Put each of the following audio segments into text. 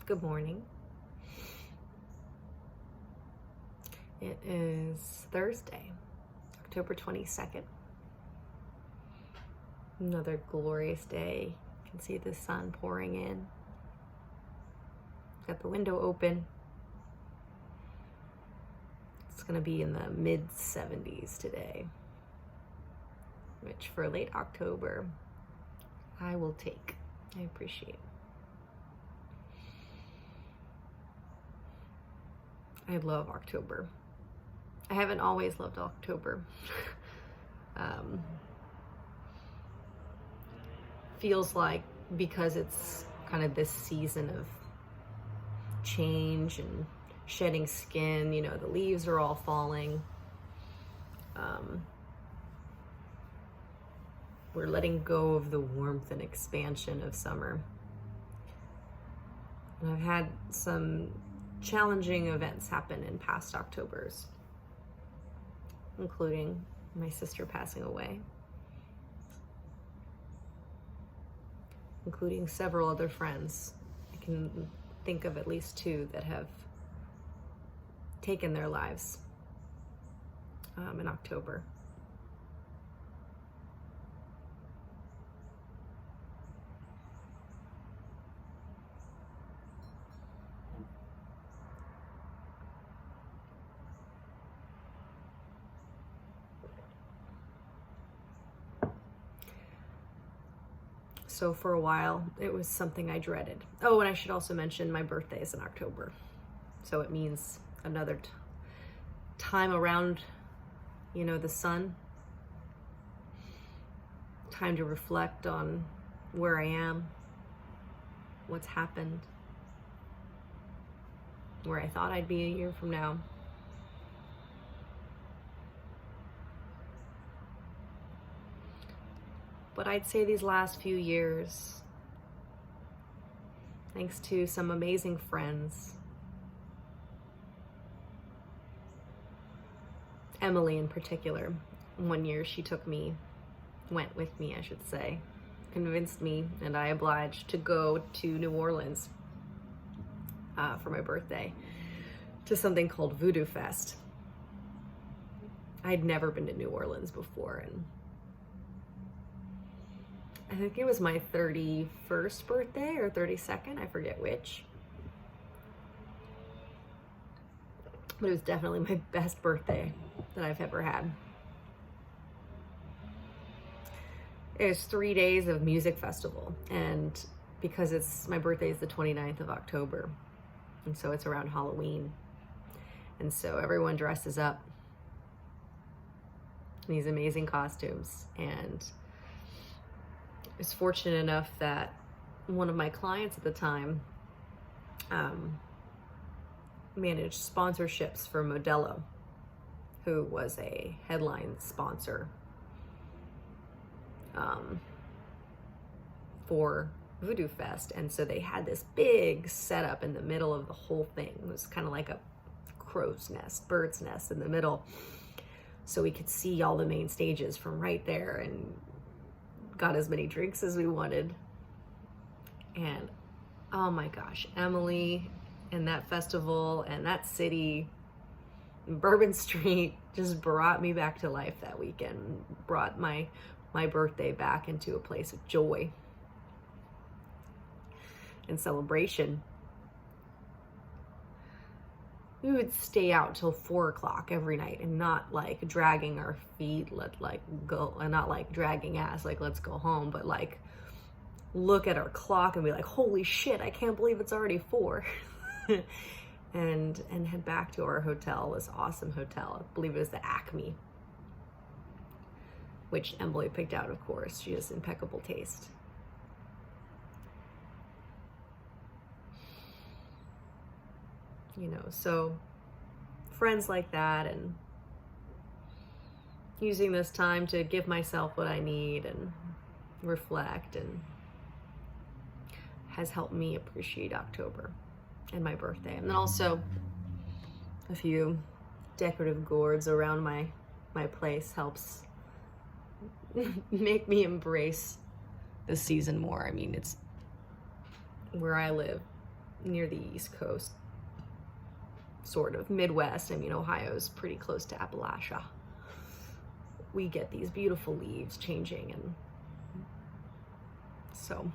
Good morning. It is Thursday, October 22nd. Another glorious day. You can see the sun pouring in. Got the window open. It's going to be in the mid 70s today, which for late October, I will take. I appreciate. I love October. I haven't always loved October. Feels like because it's kind of this season of change and shedding skin, the leaves are all falling. We're letting go of the warmth and expansion of summer. And I've had some challenging events happen in past Octobers, including my sister passing away, including several other friends. I can think of at least 2 that have taken their lives in October. So for a while, it was something I dreaded. Oh, and I should also mention my birthday is in October. So it means another time around, the sun. Time to reflect on where I am, what's happened, where I thought I'd be a year from now. But I'd say these last few years, thanks to some amazing friends, Emily in particular, one year she went with me, I should say, convinced me, and I obliged to go to New Orleans for my birthday to something called Voodoo Fest. I'd never been to New Orleans before, and I think it was my 31st birthday or 32nd, I forget which. But it was definitely my best birthday that I've ever had. It was 3 days of music festival, and because my birthday is the 29th of October, and so it's around Halloween. And so everyone dresses up in these amazing costumes, and I was fortunate enough that one of my clients at the time managed sponsorships for Modelo, who was a headline sponsor for Voodoo Fest. And so they had this big setup in the middle of the whole thing. It was kind of like a bird's nest in the middle. So we could see all the main stages from right there, and got as many drinks as we wanted. And oh my gosh, Emily and that festival and that city, Bourbon Street, just brought me back to life that weekend, brought my birthday back into a place of joy and celebration. We would stay out till 4 o'clock every night, and not like dragging our feet, go, and not like dragging ass, like let's go home, but like look at our clock and be like, holy shit, I can't believe it's already 4. and head back to our hotel, this awesome hotel. I believe it was the Acme, which Emily picked out, of course. She has impeccable taste. So friends like that, and using this time to give myself what I need and reflect, and has helped me appreciate October and my birthday. And then also a few decorative gourds around my place helps make me embrace the season more. I mean, it's where I live. near the East Coast, sort of Midwest. I mean, Ohio's pretty close to Appalachia. We get these beautiful leaves changing, and so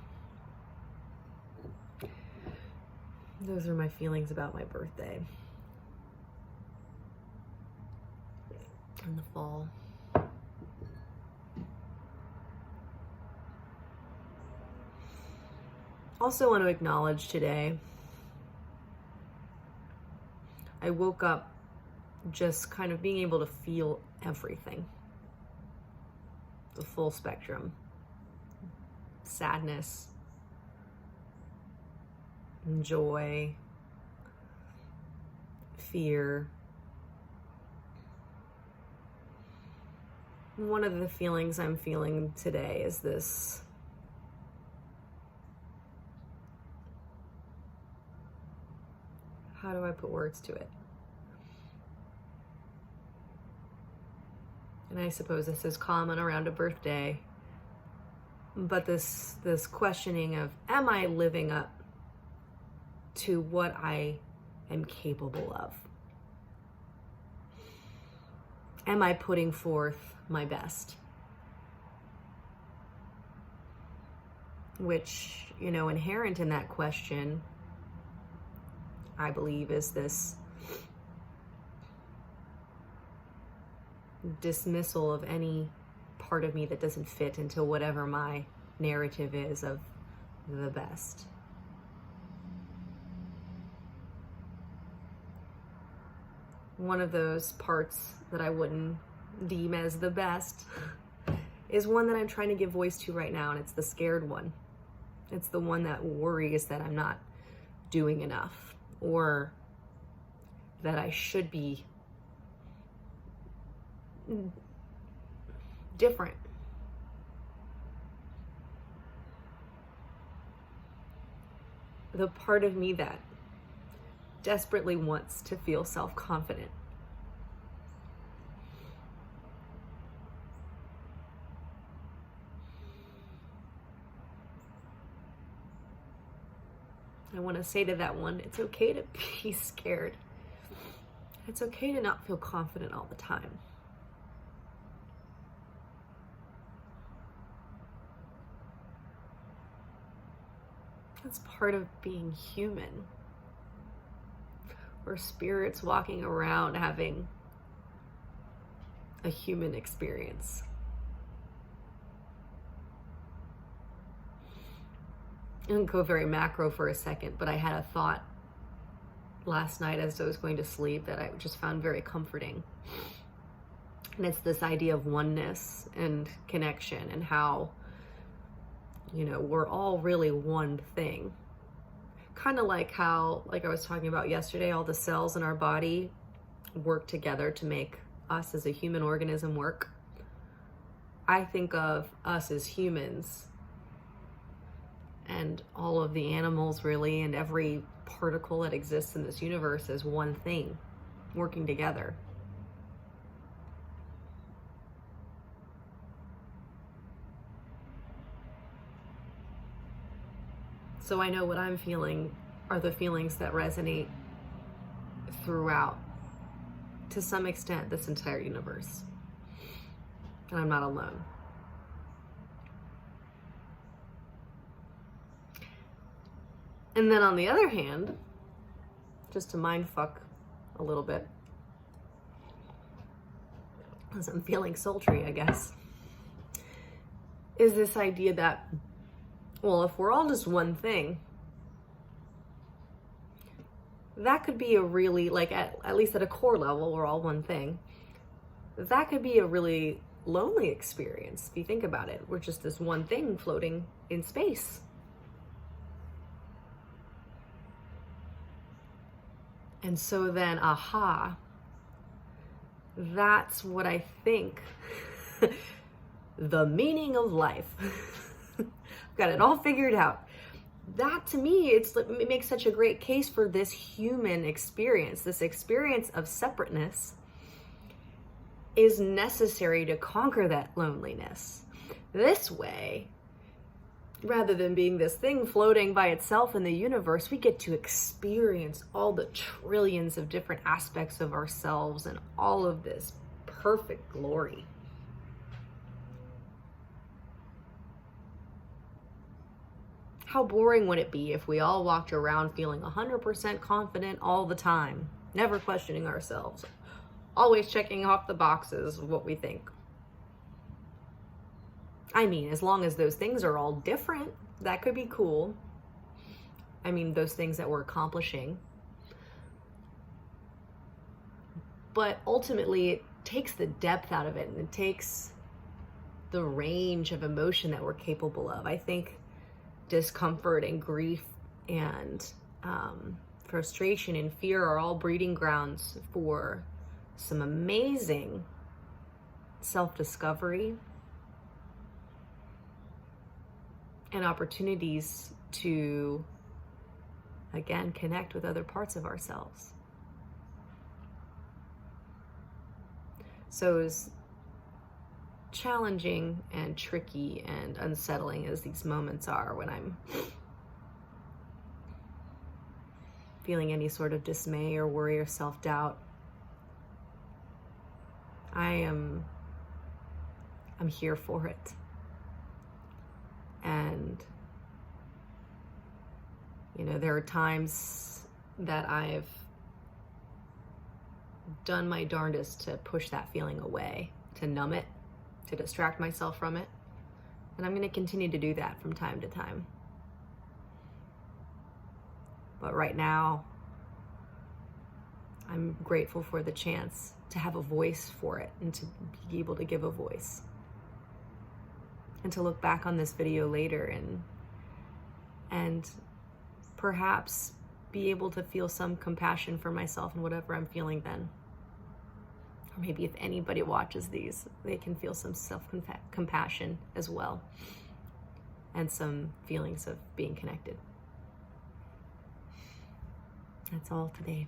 those are my feelings about my birthday in the fall. Also want to acknowledge today, I woke up just kind of being able to feel everything. The full spectrum. Sadness, joy, fear. One of the feelings I'm feeling today is this how do I put words to it? And I suppose this is common around a birthday, but this questioning of, am I living up to what I am capable of? Am I putting forth my best? Which, inherent in that question, I believe, is this dismissal of any part of me that doesn't fit into whatever my narrative is of the best. One of those parts that I wouldn't deem as the best is one that I'm trying to give voice to right now, and it's the scared one. It's the one that worries that I'm not doing enough, or that I should be different. The part of me that desperately wants to feel self-confident. I want to say to that one, it's okay to be scared. It's okay to not feel confident all the time. That's part of being human. We're spirits walking around having a human experience. I didn't go very macro for a second, but I had a thought last night as I was going to sleep that I just found very comforting. And it's this idea of oneness and connection, and how, we're all really one thing. Kind of like how, like I was talking about yesterday, all the cells in our body work together to make us as a human organism work. I think of us as humans and all of the animals, really, and every particle that exists in this universe as one thing working together. So I know what I'm feeling are the feelings that resonate throughout, to some extent, this entire universe. And I'm not alone. And then on the other hand, just to mind fuck a little bit, because I'm feeling sultry, I guess, is this idea that, well, if we're all just one thing, that could be a really, like, at least at a core level, we're all one thing. That could be a really lonely experience if you think about it. We're just this one thing floating in space. And so then, that's what I think the meaning of life. Got it all figured out. That, to me, it makes such a great case for this human experience. This experience of separateness is necessary to conquer that loneliness. This way, rather than being this thing floating by itself in the universe, we get to experience all the trillions of different aspects of ourselves and all of this perfect glory. How boring would it be if we all walked around feeling 100% confident all the time, never questioning ourselves, always checking off the boxes of what we think? I mean, as long as those things are all different, that could be cool. I mean, those things that we're accomplishing. But ultimately, it takes the depth out of it, and it takes the range of emotion that we're capable of. I think discomfort and grief and frustration and fear are all breeding grounds for some amazing self-discovery and opportunities to, again, connect with other parts of ourselves. So as challenging and tricky and unsettling as these moments are, when I'm feeling any sort of dismay or worry or self-doubt, I'm here for it. And, you know, there are times that I've done my darndest to push that feeling away, to numb it, to distract myself from it. And I'm going to continue to do that from time to time. But right now, I'm grateful for the chance to have a voice for it and to be able to give a voice. And to look back on this video later and perhaps be able to feel some compassion for myself and whatever I'm feeling then. Or maybe if anybody watches these, they can feel some self-compassion as well, and some feelings of being connected. That's all today.